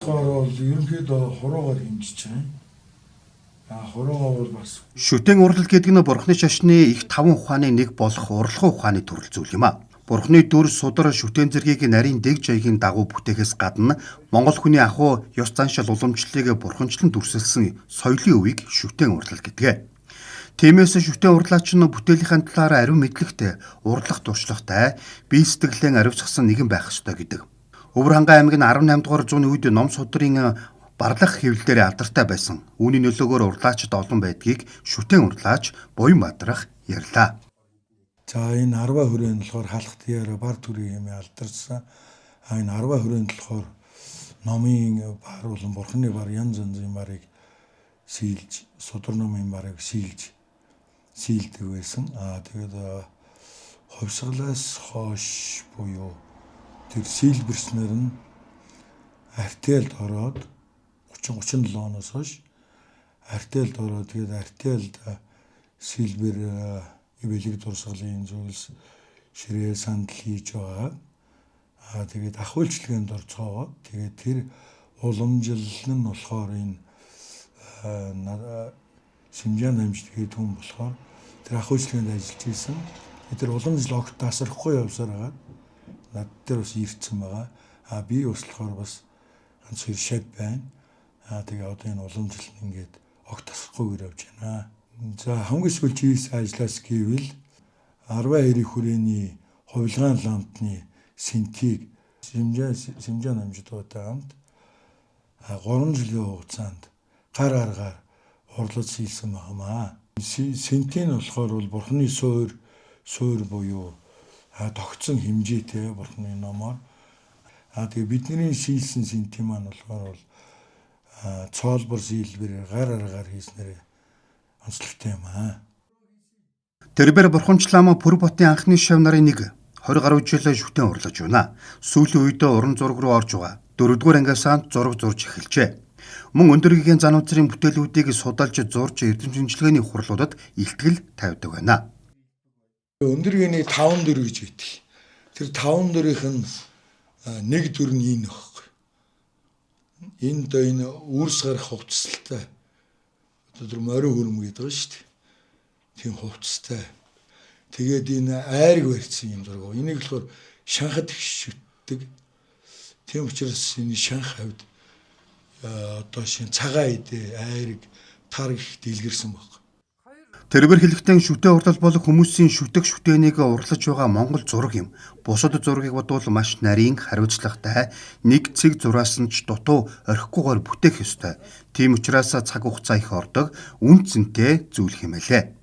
болохоор бол ерөнхийдөө хуруугаар хэмжиж байна. Хуруугаа бол бас шүтэн урлал гэдэг нь бурхны шашны их 5 ухааны нэг болох урлагын ухааны төрөл зүйл юм а. Бурхны дүр судар шүтэн зэргийг нарийн дэг жаягийн дагуу бүтээхээс гадна Монгол хүний ахуй ёс заншил уламжлалыг бурханчлан дүрсэлсэн соёлын өвийг шүтэн урлал гэдэг. Тиймээс шүтэн урлаач нь бүтээлийнхаа талаар ариун мэдлэгтэй, урлах туршлагатай, бие сэтгэлээ аривсгасан нэгэн байх ёстой гэдэг. Өвөр хангай аймаг нь 18 дугаар зууны үед ном судрын барлах хэвлэлээр алдартай байсан. Үүний нөлөөгөөр урлаачд олон байдгийг шүтэн урлаач Буян Баатрах ярьлаа. за энэ 10 хүрээнд болохоор халах даяар бар төрийн юм алдарсан. Энэ 10 хүрээнд болохоор номын бар болон бурхны бар янз янзын барыг сийлж, судар номын барыг сийлдэг байсан. Тэгээд хувьсгалаас хойш буюу тэр сийлбэрснэр нь артелд ороод 37 оноос хойш артелд ороод тэгээд артелд сийлбэр эвэлэг дурсгалын зүйлс ширээ сандал хийж байгаа. Тэгээд ахуйлчлаганд орцоогоо тэгээд тэр уламжлал нь болохоор энэ Симжаан намжид хүн болохоор тэр ахуйчлаганд ажиллаж исэн. Тэр уламжлал огт тасрахгүй явсаар байгаа. Над дээр бас ирцэн байгаа. Би бас болохоор бас ганц хоёр шав байна. Тэгээ одоо энэ уламжлал нь ингээд огт тасрахгүйгээр явж байна. За хамгийн сүүлд хийсэн ажлаас гэвэл 12 хүрээний хувилгаан ламтны синтийг Симжаан намжидтай хамт 3 жилийн хугацаанд гар аргаар урлаж хийсэн багмаа. Синтийн болохоор бол бурхны суур буюу тогтсон хэмжээтэй бурхны номоор. Тэгээ бидний шийлсэн синти маань болохоор бол цоолбор сийлбэр гар аргаар хийснээр онцлогтой юм аа. Тэрбэр бурханчлаамаа Пүр Ботын анхны шав нарын нэг 20 гаруй жил шүтэн урлаж байна. Сүүлийн үед уран зураг руу орж байгаа. 4-р ангиасаа зураг зурж эхэлжээ. Мөн өндөр гэгээн зан үзрийн бүтээлүүдийг судалж зурж эрдэмтдийн хурлуудад илтгэл тавьдаг байна. Өндөр гэгэний 5 дүр гэж байдаг. Тэр 5 дүрийнх нь нэг дүр нь энэ багхгүй. Энэ үрс гарах хувцастай. Тэр морин хөрөм гэдэг нь шүү дээ. Тийм хувцастай. Тэгээд энэ айраг барьсан юм зураг. Энийг болохоор шанхад их шүтдэг. Тийм учраас энэ шанх хавьд одоо шин цагаан идэ айраг тар их дэлгэрсэн баг. Тэрбэр хэлэхдээ шүтэн урлал бол хүмүүсийн шүтэнийг урлаж байгаа Монгол зураг юм. Бусад зургийг бодвол маш нарийн хариуцлагатай нэг цэг зураас нь ч дутуу орхихгүйгээр бүтээх ёстой. Тийм учраас цаг хугацаа их ордог, үн цэнтэй зүйл хэмээлээ.